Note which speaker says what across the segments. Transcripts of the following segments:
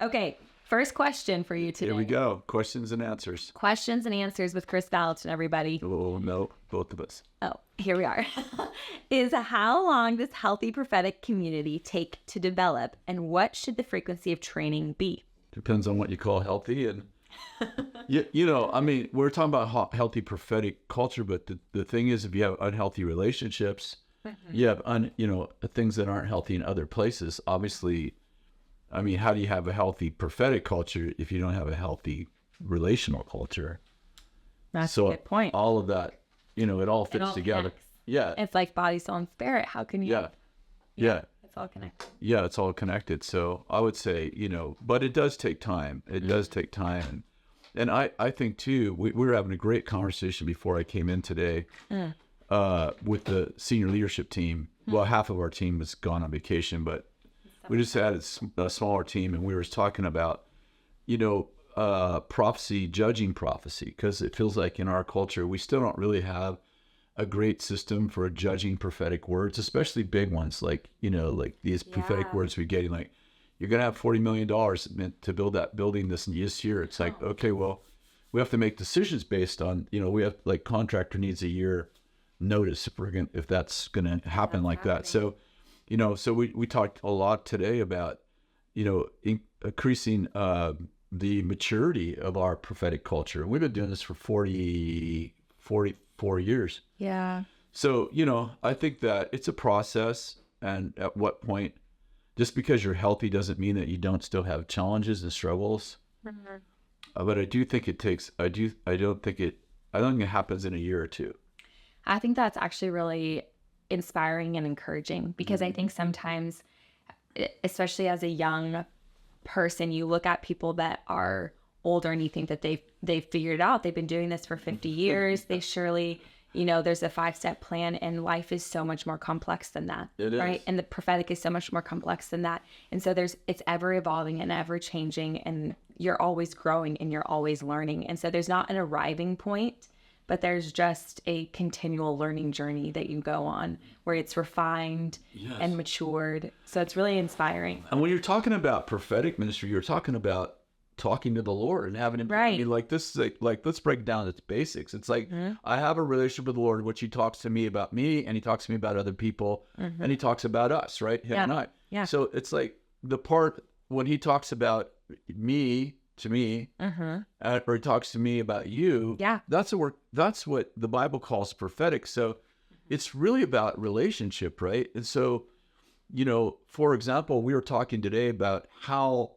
Speaker 1: Okay, first question for you today.
Speaker 2: Here we go. Questions and answers.
Speaker 1: Questions and answers with Kris Vallotton, everybody.
Speaker 2: Oh, no, both of us.
Speaker 1: Oh, here we are. Is how long does healthy prophetic community take to develop, and what should the frequency of training be?
Speaker 2: Depends on what you call healthy. And, I mean, we're talking about healthy prophetic culture, but the thing is, if you have unhealthy relationships, you have, things that aren't healthy in other places. Obviously, I mean, how do you have a healthy prophetic culture if you don't have a healthy relational culture?
Speaker 1: That's a good point.
Speaker 2: All of that, it all fits together.
Speaker 1: Connects.
Speaker 2: Yeah.
Speaker 1: It's like body, soul, and spirit. How can you?
Speaker 2: Yeah.
Speaker 1: It's all connected.
Speaker 2: Yeah, it's all connected. So I would say, but it does take time. It does take time. And I think, too, we were having a great conversation before I came in today with the senior leadership team. Well, half of our team was gone on vacation, but we just had a smaller team, and we were talking about, prophecy, judging prophecy, because it feels like in our culture, we still don't really have a great system for judging prophetic words, especially big ones like these prophetic words we're getting, like, you're going to have $40 million to build that building this year. It's like, okay, well, we have to make decisions based on, we have, like, contractor needs a year notice if that's going to happen like that. So, so we talked a lot today about, increasing the maturity of our prophetic culture. We've been doing this for 44 years.
Speaker 1: Yeah.
Speaker 2: So, I think that it's a process. And at what point, just because you're healthy doesn't mean that you don't still have challenges and struggles. But I do think it takes, I don't think it happens in a year or two.
Speaker 1: I think that's actually really inspiring and encouraging, because I think sometimes, especially as a young person, you look at people that are older and you think that they've figured it out. They've been doing this for 50 years. They surely, there's a 5-step plan, and life is so much more complex than that.
Speaker 2: It is.
Speaker 1: Right? And the prophetic is so much more complex than that. And so it's ever evolving and ever changing, and you're always growing and you're always learning. And so there's not an arriving point, but there's just a continual learning journey that you go on where it's refined and matured. So it's really inspiring.
Speaker 2: And when you're talking about prophetic ministry, you're talking about talking to the Lord and having him.
Speaker 1: Right.
Speaker 2: I mean, like, this is like let's break down its basics. It's like, I have a relationship with the Lord, which he talks to me about me, and he talks to me about other people, and he talks about us, right? Him and I. Yeah. So it's like the part when he talks about me to me, or he talks to me about you. Yeah. That's what the Bible calls prophetic. So it's really about relationship, right? And so, for example, we were talking today about how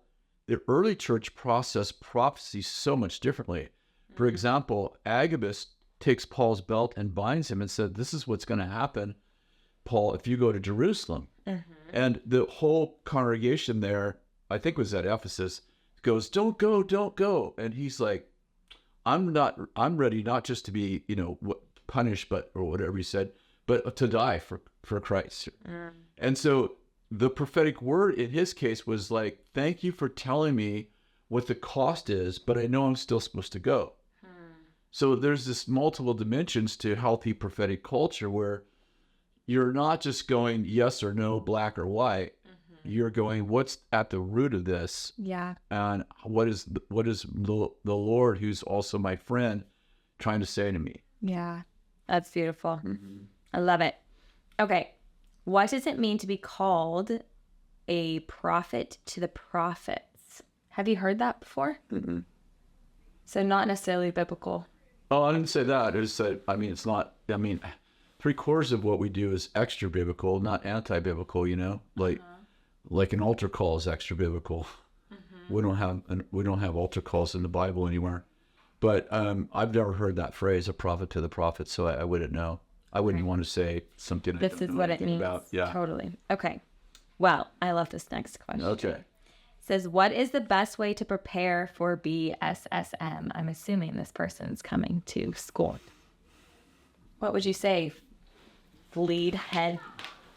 Speaker 2: the early church processed prophecy so much differently. For example, Agabus takes Paul's belt and binds him and said, this is what's going to happen, Paul, if you go to Jerusalem. And the whole congregation there, I think it was at Ephesus, goes, don't go. And he's like, I'm ready not just to be, punished, or whatever he said, but to die for Christ. And so the prophetic word in his case was like, thank you for telling me what the cost is, but I know I'm still supposed to go. So there's this multiple dimensions to healthy prophetic culture where you're not just going yes or no, black or white. You're going, what's at the root of this? Yeah. And what is the Lord, who's also my friend, trying to say to me?
Speaker 1: Yeah. That's beautiful. I love it. Okay. What does it mean to be called a prophet to the prophets? Have you heard that before? So not necessarily biblical.
Speaker 2: Oh, I didn't say that. I just said, it's not, 3/4 of what we do is extra biblical, not anti-biblical, like an altar call is extra biblical. We don't have altar calls in the Bible anywhere. But I've never heard that phrase, a prophet to the prophet, so I wouldn't know. I wouldn't want to say something.
Speaker 1: This is what it means. Yeah. Totally. Okay. Well, I love this next question. Okay. It says, what is the best way to prepare for BSSM? I'm assuming this person's coming to school. What would you say? Lead head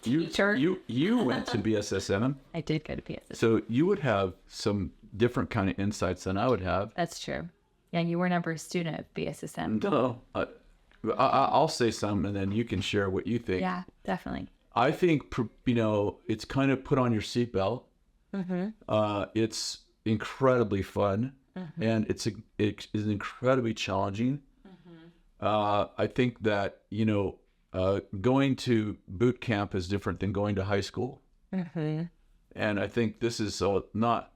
Speaker 1: teacher?
Speaker 2: You went to BSSM.
Speaker 1: I did go to BSSM.
Speaker 2: So you would have some different kind of insights than I would have.
Speaker 1: That's true. Yeah, you were never a student at BSSM.
Speaker 2: No. I'll say some, and then you can share what you think.
Speaker 1: Yeah, definitely.
Speaker 2: I think, it's kind of put on your seatbelt. It's incredibly fun, and it is incredibly challenging. I think that, going to boot camp is different than going to high school. And I think this is not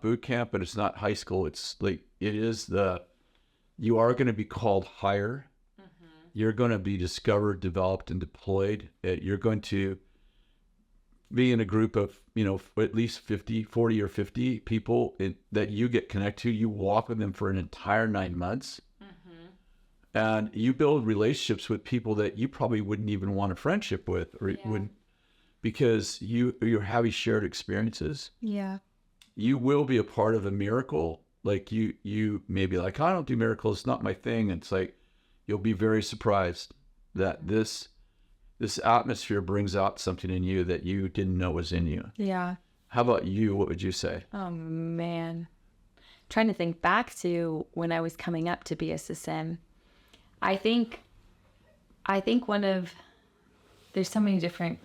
Speaker 2: boot camp, but it's not high school. It's like, you are going to be called higher. You're going to be discovered, developed, and deployed. You're going to be in a group of, at least 40 or 50 people that you get connected to. You walk with them for an entire 9 months. And you build relationships with people that you probably wouldn't even want a friendship with, or wouldn't, because you're having shared experiences.
Speaker 1: Yeah.
Speaker 2: You will be a part of a miracle. Like you may be like, I don't do miracles, it's not my thing. And it's like, you'll be very surprised that this atmosphere brings out something in you that you didn't know was in you.
Speaker 1: Yeah.
Speaker 2: How about you? What would you say?
Speaker 1: Oh man. Trying to think back to when I was coming up to BSSM. I think there's so many different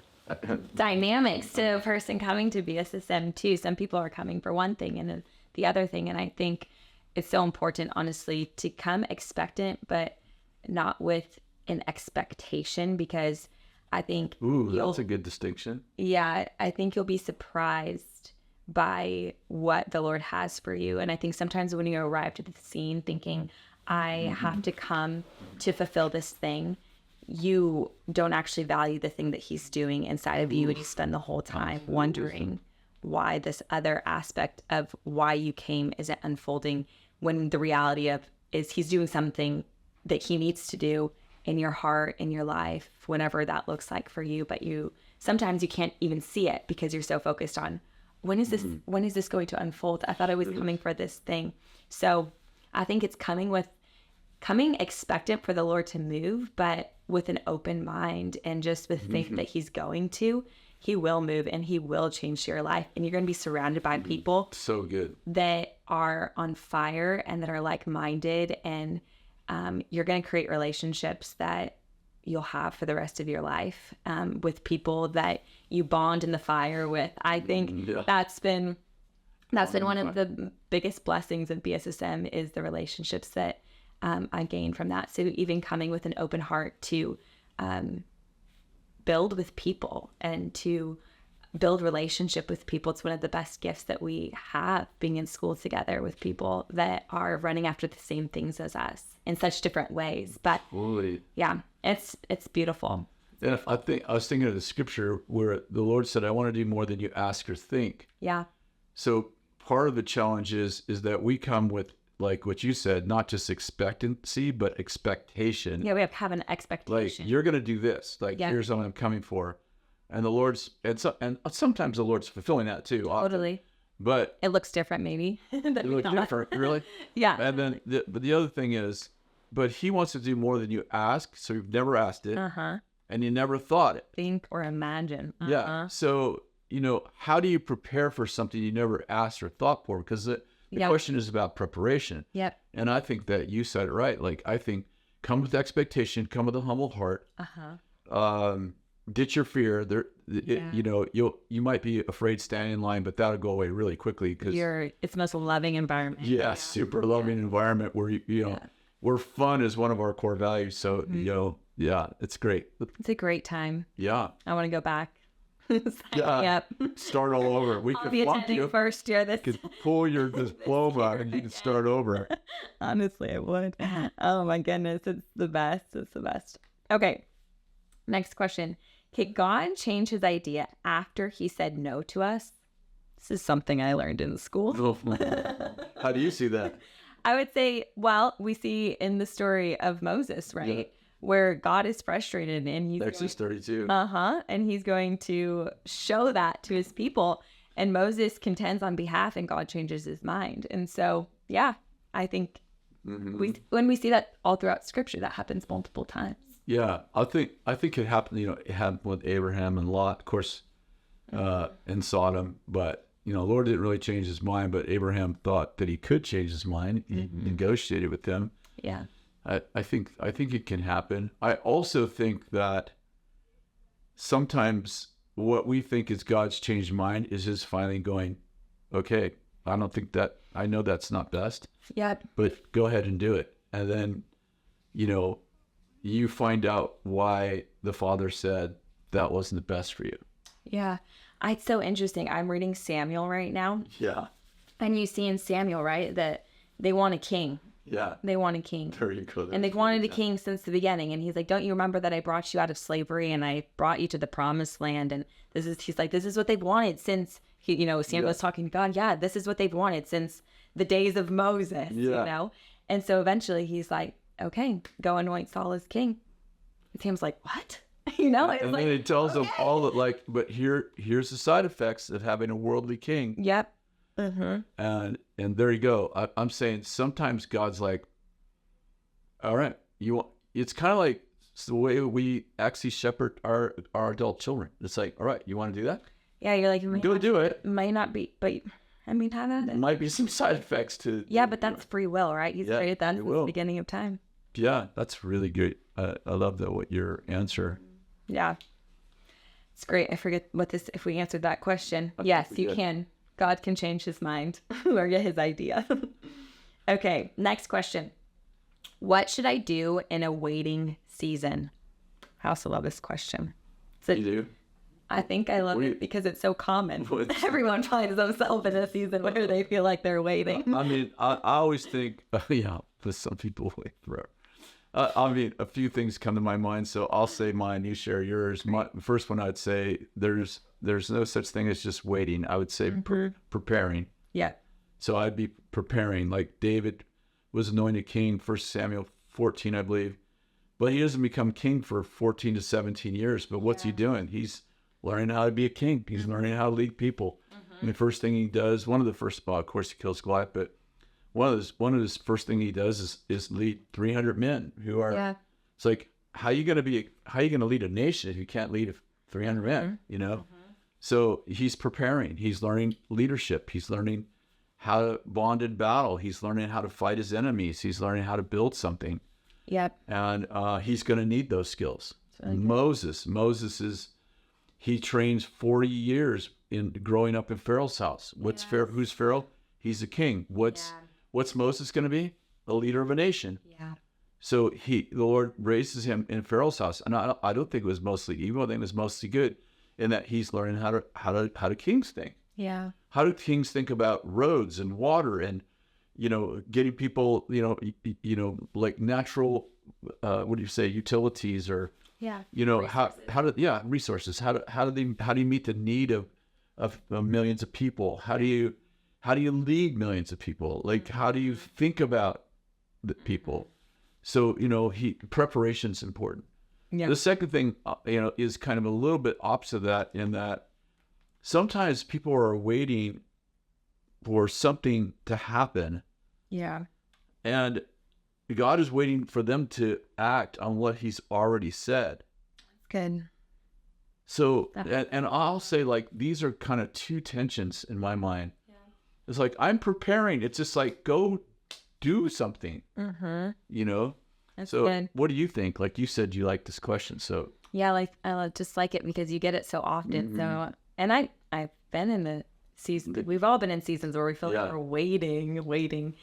Speaker 1: dynamics to a person coming to BSSM too. Some people are coming for one thing and then the other thing. And I think it's so important, honestly, to come expectant, but not with an expectation, because I think...
Speaker 2: Ooh, that's a good distinction.
Speaker 1: Yeah, I think you'll be surprised by what the Lord has for you. And I think sometimes when you arrive to the scene thinking, I have to come to fulfill this thing, you don't actually value the thing that he's doing inside of you. And you spend the whole time wondering why this other aspect of why you came isn't unfolding, when the reality is he's doing something that he needs to do in your heart, in your life, whenever that looks like for you. But sometimes you can't even see it because you're so focused on when is this going to unfold? I thought I was coming for this thing. So I think it's coming expectant for the Lord to move, but with an open mind and just with faith that he's going to. He will move and he will change your life. And you're going to be surrounded by people
Speaker 2: so good
Speaker 1: that are on fire and that are like-minded. And you're going to create relationships that you'll have for the rest of your life with people that you bond in the fire with. I think that's been one of the biggest blessings of BSSM, is the relationships that I gained from that. So even coming with an open heart to build with people and to build relationship with people. It's one of the best gifts that we have, being in school together with people that are running after the same things as us in such different ways. But yeah, it's beautiful.
Speaker 2: And I was thinking of the scripture where the Lord said, I want to do more than you ask or think.
Speaker 1: Yeah.
Speaker 2: So part of the challenge is that we come with, like what you said, not just expectancy, but expectation.
Speaker 1: Yeah, we have an expectation.
Speaker 2: Like, you're going to do this. Like, here's what I'm coming for. And the Lord's, and sometimes the Lord's fulfilling that too.
Speaker 1: Totally.
Speaker 2: Often. But
Speaker 1: it looks different, maybe.
Speaker 2: It looks different, really?
Speaker 1: Yeah.
Speaker 2: And then, but the other thing is, but he wants to do more than you ask. So you've never asked it. And you never thought it.
Speaker 1: Think or imagine.
Speaker 2: Yeah. So, how do you prepare for something you never asked or thought for? Because the question is about preparation.
Speaker 1: Yep.
Speaker 2: And I think that you said it right. Like, I think come with expectation, come with a humble heart. Ditch your fear. You might be afraid standing in line, but that'll go away really quickly because
Speaker 1: it's the most loving environment.
Speaker 2: Yeah, super loving environment where where fun is one of our core values. So it's great.
Speaker 1: It's a great time.
Speaker 2: Yeah,
Speaker 1: I want to go back.
Speaker 2: Start all over.
Speaker 1: I'll be attending first year.
Speaker 2: You could pull your diploma and you can start over.
Speaker 1: Honestly, I would. Oh my goodness, it's the best. It's the best. Okay, next question. Can God change his idea after he said no to us? This is something I learned in school.
Speaker 2: How do you see that?
Speaker 1: I would say, well, we see in the story of Moses, right? Yeah. Where God is frustrated and he's
Speaker 2: Exodus 32.
Speaker 1: And he's going to show that to his people. And Moses contends on behalf and God changes his mind. And so, yeah, I think when we see that all throughout scripture, that happens multiple times.
Speaker 2: Yeah, I think it happened, it happened with Abraham and Lot, of course, in Sodom, but Lord didn't really change his mind, but Abraham thought that he could change his mind. He negotiated with them.
Speaker 1: Yeah.
Speaker 2: I think it can happen. I also think that sometimes what we think is God's changed mind is his finally going, okay, I don't think that, I know that's not best.
Speaker 1: Yeah.
Speaker 2: But go ahead and do it. And then, you know, you find out why the Father said that wasn't the best for you.
Speaker 1: Yeah. It's so interesting. I'm reading Samuel right now.
Speaker 2: Yeah.
Speaker 1: And you see in Samuel, right, that they want a king.
Speaker 2: Yeah.
Speaker 1: They want a king.
Speaker 2: There you go.
Speaker 1: And they've wanted a king since the beginning. And he's like, don't you remember that I brought you out of slavery and I brought you to the promised land? And he's like, this is what they've wanted since, Samuel's talking to God. Yeah, this is what they've wanted since the days of Moses, you know? And so eventually he's like, okay, go anoint Saul as king. And Sam's like, what? And
Speaker 2: then he tells them all that, like, but here's the side effects of having a worldly king.
Speaker 1: Yep. Mm-hmm.
Speaker 2: And there you go. I'm saying sometimes God's like, all right, it's kind of like the way we actually shepherd our adult children. It's like, all right, you want to do that?
Speaker 1: Yeah, you're like,
Speaker 2: do it.
Speaker 1: Might not be, but I mean, how that?
Speaker 2: There might be some side effects to.
Speaker 1: Yeah, but that's free will, right? He's created that since the beginning of time.
Speaker 2: Yeah, that's really good. I love what your answer.
Speaker 1: Yeah, it's great. I forget if we answered that question. Yes, you can. God can change his mind or get his idea. Okay, next question. What should I do in a waiting season? I also love this question. You
Speaker 2: do?
Speaker 1: I think I love it because it's so common. Everyone finds themselves in a season where they feel like they're waiting.
Speaker 2: I mean, I always think, for some people wait forever. I mean, a few things come to my mind, so I'll say mine, you share yours. The first one I'd say, there's no such thing as just waiting. I would say preparing. Yeah. So I'd be preparing. Like David was anointed king, 1 Samuel 14, I believe. But he doesn't become king for 14 to 17 years. But what's he doing? He's learning how to be a king. He's learning how to lead people. And the first thing he does, one of the first, of course, he kills Goliath, but one of his first thing he does is lead 300 men who are. It's like, how you gonna lead a nation if you can't lead 300 men? So he's preparing. He's learning leadership. He's learning how to bond in battle. He's learning how to fight his enemies. He's learning how to build something. Yep. And he's going to need those skills. Really Moses he trains 40 years in growing up in Pharaoh's house. Who's Pharaoh? He's a king. What's Moses going to be? The leader of a nation. Yeah. So the Lord raises him in Pharaoh's house, and I don't think it was mostly evil. I think it was mostly good, in that he's learning how do kings think. Yeah. How do kings think about roads and water and, getting people, like natural, what do you say, utilities or, resources. How do you meet the need of millions of people? How do you lead millions of people? Like, how do you think about the people? So, preparation is important. Yeah. The second thing, is kind of a little bit opposite of that, in that sometimes people are waiting for something to happen. Yeah. And God is waiting for them to act on what he's already said. Good. So, and I'll say, like, these are kind of two tensions in my mind. Yeah. It's like, I'm preparing. It's just like, go do something. Mm-hmm. That's so good. What do you think? Like you said, you like this question. So
Speaker 1: yeah, I just like it because you get it so often. Mm-hmm. So, and I've been in the season. We've all been in seasons where we feel like we're waiting.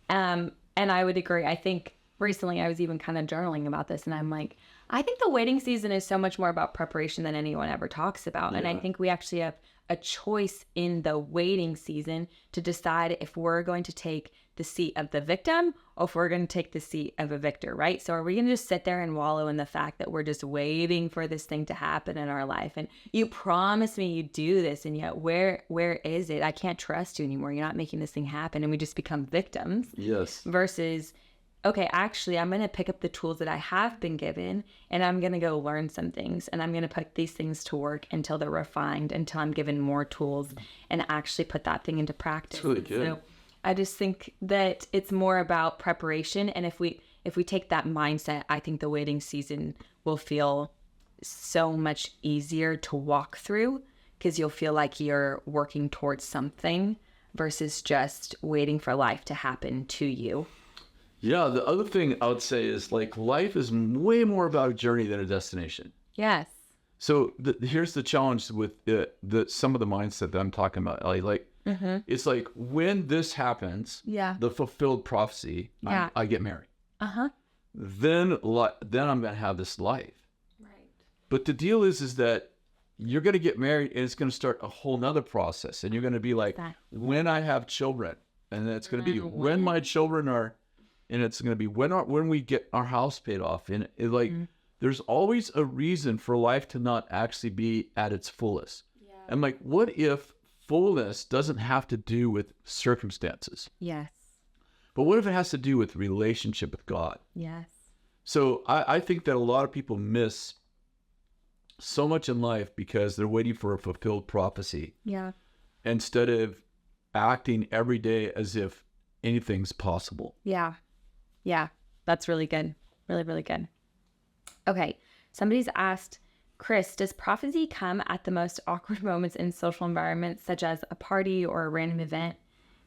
Speaker 1: And I would agree. I think recently I was even kind of journaling about this, and I'm like, I think the waiting season is so much more about preparation than anyone ever talks about. Yeah. And I think we actually have a choice in the waiting season to decide if we're going to take the seat of the victim or if we're going to take the seat of a victor, right? So are we going to just sit there and wallow in the fact that we're just waiting for this thing to happen in our life? And you promised me you do this, and yet where is it? I can't trust you anymore. You're not making this thing happen. And we just become victims. Yes. Versus, okay, actually, I'm going to pick up the tools that I have been given, and I'm going to go learn some things, and I'm going to put these things to work until they're refined, until I'm given more tools and actually put that thing into practice. That's really good. So I just think that it's more about preparation. And if we take that mindset, I think the waiting season will feel so much easier to walk through, because you'll feel like you're working towards something versus just waiting for life to happen to you.
Speaker 2: Yeah, the other thing I would say is, like, life is way more about a journey than a destination. Yes. So here's the challenge with some of the mindset that I'm talking about, Ellie. Like, It's like when this happens, the fulfilled prophecy, I get married. Then I'm going to have this life. Right. But the deal is that you're going to get married and it's going to start a whole nother process. And you're going to be like, when I have children, and then it's going to be when my children are, and it's going to be when we get our house paid off. And there's always a reason for life to not actually be at its fullest. Yeah. And like, what if fullness doesn't have to do with circumstances?
Speaker 1: Yes.
Speaker 2: But what if it has to do with relationship with God?
Speaker 1: Yes.
Speaker 2: So I think that a lot of people miss so much in life because they're waiting for a fulfilled prophecy.
Speaker 1: Yeah.
Speaker 2: Instead of acting every day as if anything's possible.
Speaker 1: Yeah. Yeah. That's really good. Really, really good. Okay. Somebody's asked, Kris, does prophecy come at the most awkward moments in social environments, such as a party or a random event?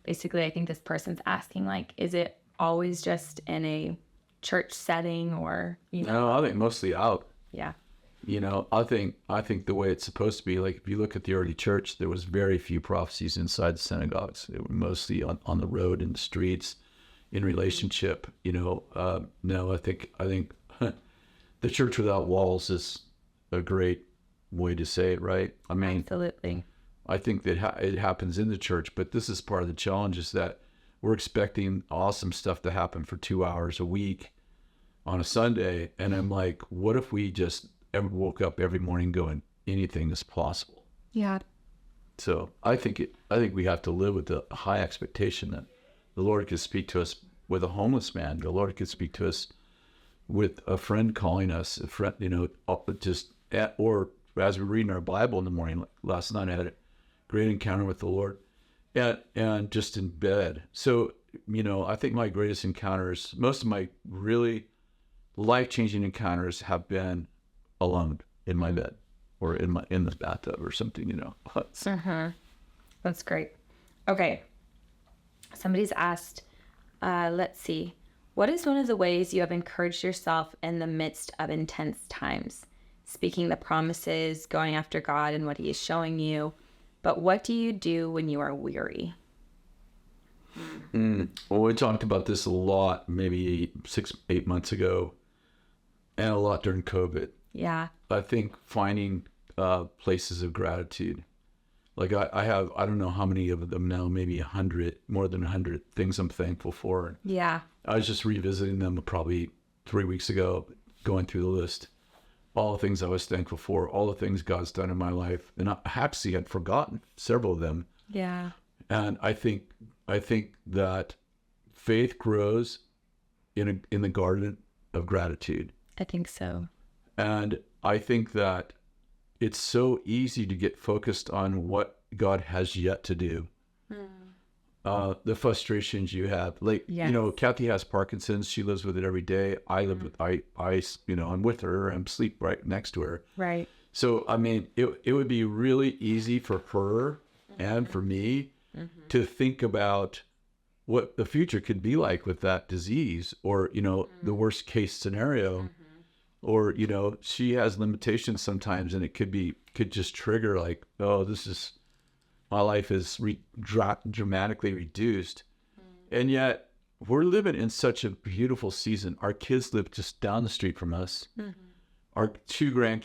Speaker 1: Basically, I think this person's asking, like, is it always just in a church setting or,
Speaker 2: No, I think mostly out.
Speaker 1: Yeah.
Speaker 2: I think the way it's supposed to be, like if you look at the early church, there was very few prophecies inside the synagogues. It were mostly on the road, in the streets, in relationship. No, I think the church without walls is a great way to say it, right? I mean,
Speaker 1: absolutely.
Speaker 2: I think that it happens in the church, but this is part of the challenge is that we're expecting awesome stuff to happen for 2 hours a week on a Sunday. And I'm like, what if we just woke up every morning going, anything is possible?
Speaker 1: Yeah.
Speaker 2: So I think we have to live with the high expectation that the Lord could speak to us with a homeless man. The Lord could speak to us with a friend calling us, a friend, or as we're reading our Bible in the morning. Like last night, I had a great encounter with the Lord, and just in bed. So, I think my greatest encounters, most of my really life-changing encounters, have been alone in my bed or in the bathtub or something.
Speaker 1: That's great. Okay. Somebody's asked, let's see. What is one of the ways you have encouraged yourself in the midst of intense times? Speaking the promises, going after God and what he is showing you. But what do you do when you are weary?
Speaker 2: Well, we talked about this a lot, maybe 6-8 months ago, and a lot during COVID.
Speaker 1: Yeah.
Speaker 2: I think finding places of gratitude. Like I don't know how many of them now, maybe 100, more than 100 things I'm thankful for.
Speaker 1: Yeah.
Speaker 2: I was just revisiting them probably 3 weeks ago, going through the list. All the things I was thankful for, all the things God's done in my life. And I actually had forgotten several of them.
Speaker 1: Yeah.
Speaker 2: And I think that faith grows in the garden of gratitude.
Speaker 1: I think so.
Speaker 2: And I think that it's so easy to get focused on what God has yet to do. The frustrations you have, like,
Speaker 1: yes.
Speaker 2: Kathy has Parkinson's. She lives with it every day. I live with, I'm with her. I'm sleep right next to her.
Speaker 1: Right.
Speaker 2: So, I mean, it would be really easy for her and for me to think about what the future could be like with that disease, or, the worst case scenario, or, she has limitations sometimes, and it could just trigger like, oh, my life is dramatically reduced. And yet we're living in such a beautiful season. Our kids live just down the street from us. Our two young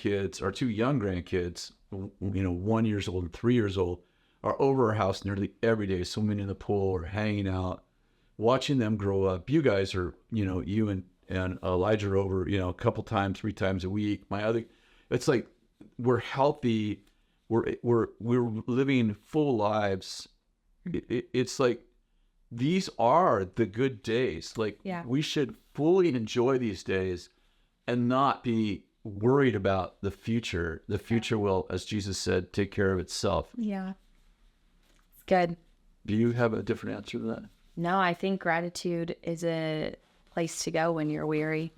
Speaker 2: grandkids, 1 year old and 3 years old, are over our house nearly every day, swimming in the pool or hanging out, watching them grow up. You guys are, you and Elijah are over, a couple times, 3 times a week. It's like we're healthy. We're living full lives. It's like these are the good days. Like, we should fully enjoy these days and not be worried about the future. The future will, as Jesus said, take care of itself.
Speaker 1: Yeah. It's good.
Speaker 2: Do you have a different answer to that?
Speaker 1: No, I think gratitude is a place to go when you're weary.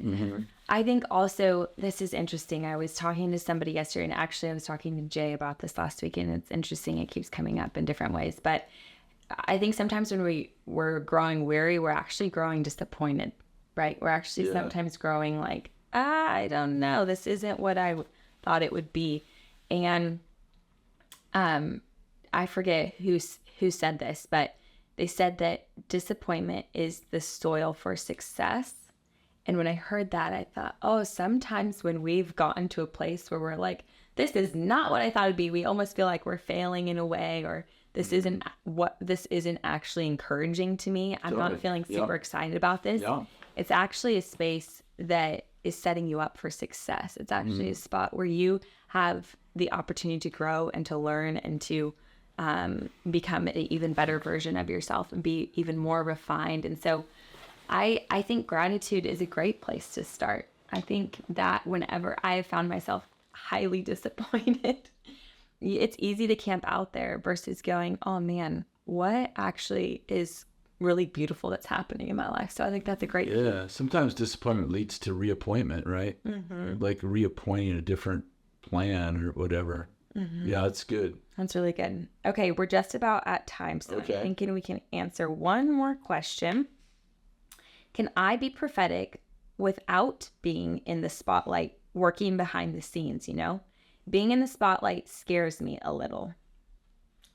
Speaker 1: I think also, this is interesting. I was talking to somebody yesterday, and actually I was talking to Jay about this last week, and it's interesting. It keeps coming up in different ways. But I think sometimes when we're growing weary, we're actually growing disappointed, right? We're actually sometimes growing like, I don't know, this isn't what I thought it would be. And I forget who who said this, but they said that disappointment is the soil for success. And when I heard that, I thought, oh, sometimes when we've gotten to a place where we're like, this is not what I thought it'd be, we almost feel like we're failing in a way, or this isn't actually encouraging to me. I'm not feeling super excited about this. Yeah. It's actually a space that is setting you up for success. It's actually a spot where you have the opportunity to grow and to learn and to become an even better version of yourself and be even more refined. And so I think gratitude is a great place to start. I think that whenever I have found myself highly disappointed, it's easy to camp out there versus going, oh man, what actually is really beautiful that's happening in my life. So I think that's a great
Speaker 2: thing. Sometimes disappointment leads to reappointment, right? Like reappointing a different plan or whatever. Yeah, it's good.
Speaker 1: That's really good. Okay, we're just about at time, so I'm thinking we can answer one more question. Can I be prophetic without being in the spotlight, working behind the scenes, you know? Being in the spotlight scares me a little.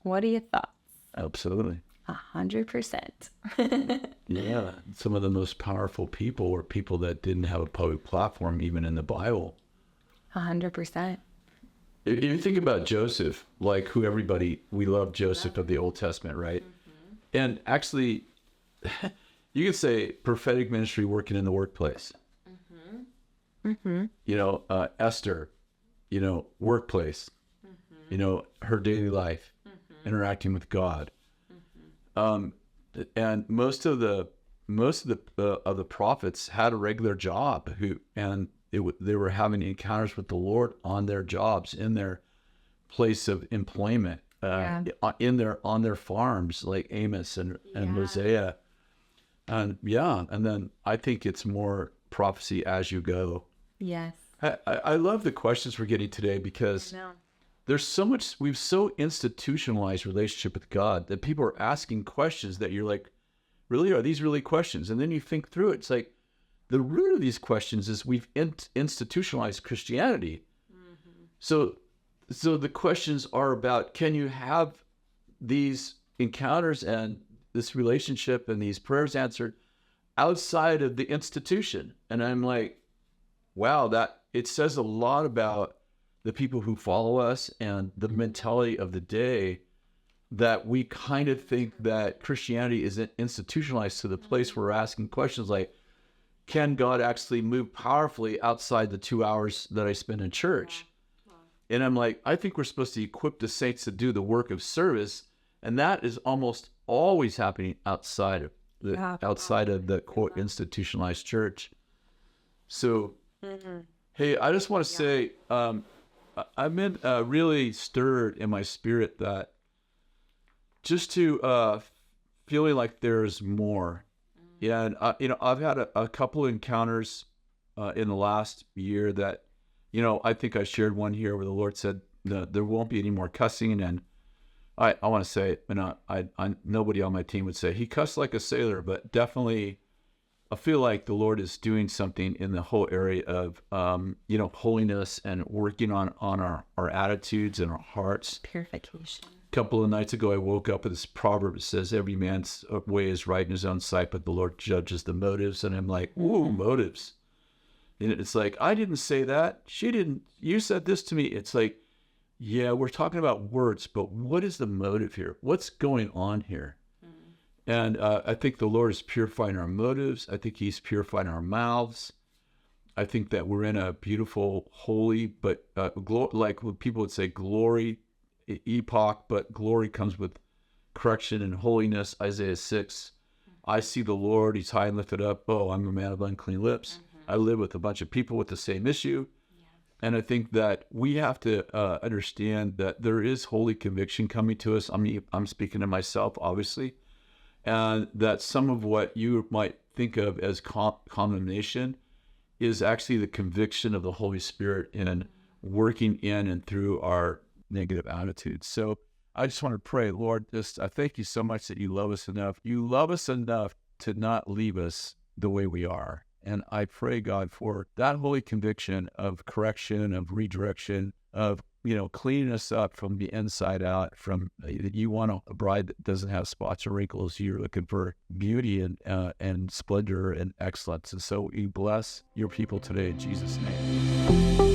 Speaker 1: What are your thoughts?
Speaker 2: Absolutely.
Speaker 1: 100%.
Speaker 2: Yeah. Some of the most powerful people were people that didn't have a public platform, even in the Bible.
Speaker 1: 100%.
Speaker 2: If you think about Joseph, like we love Joseph of the Old Testament, right? And actually, you could say prophetic ministry working in the workplace. You know, Esther, you know, workplace, you know, her daily life, interacting with God. And most of the prophets had a regular job they were having encounters with the Lord on their jobs, in their place of employment, on their farms, like Amos and Hosea. And then I think it's more prophecy as you go.
Speaker 1: Yes.
Speaker 2: I love the questions we're getting today because there's so much, we've so institutionalized relationship with God that people are asking questions that you're like, really, are these really questions? And then you think through it. It's like, the root of these questions is we've institutionalized Christianity. So the questions are about, can you have these encounters and this relationship and these prayers answered outside of the institution? And I'm like, wow, that it says a lot about the people who follow us and the mentality of the day, that we kind of think that Christianity isn't institutionalized to the place where we're asking questions like, can God actually move powerfully outside the 2 hours that I spend in church? And I'm like, I think we're supposed to equip the saints to do the work of service, and that is almost always happening outside of the quote institutionalized church. So, hey, I just want to say, I've been really stirred in my spirit that just to feeling like there's more. Yeah, and you know, I've had a couple of encounters in the last year that, you know, I think I shared one here where the Lord said there won't be any more cussing, and I want to say, you know, I nobody on my team would say he cussed like a sailor, but definitely I feel like the Lord is doing something in the whole area of you know, holiness and working on our attitudes and our hearts.
Speaker 1: Purification.
Speaker 2: A couple of nights ago, I woke up with this proverb that says, every man's way is right in his own sight, but the Lord judges the motives. And I'm like, ooh, motives. And it's like, I didn't say that. She didn't. You said this to me. It's like, yeah, we're talking about words, but what is the motive here? What's going on here? And I think the Lord is purifying our motives. I think he's purifying our mouths. I think that we're in a beautiful, holy, but like what people would say, glory epoch, but glory comes with correction and holiness. Isaiah 6. I see the Lord, he's high and lifted up. Oh, I'm a man of unclean lips. I live with a bunch of people with the same issue. And I think that we have to understand that there is holy conviction coming to us. I mean, I'm speaking to myself, obviously, and that some of what you might think of as condemnation is actually the conviction of the Holy Spirit in working in and through our negative attitudes. So I just want to pray, Lord, I thank you so much that you love us enough. You love us enough to not leave us the way we are. And I pray, God, for that holy conviction of correction, of redirection, of cleaning us up from the inside out. From you want a bride that doesn't have spots or wrinkles. You're looking for beauty and splendor and excellence. And so we bless your people today in Jesus' name.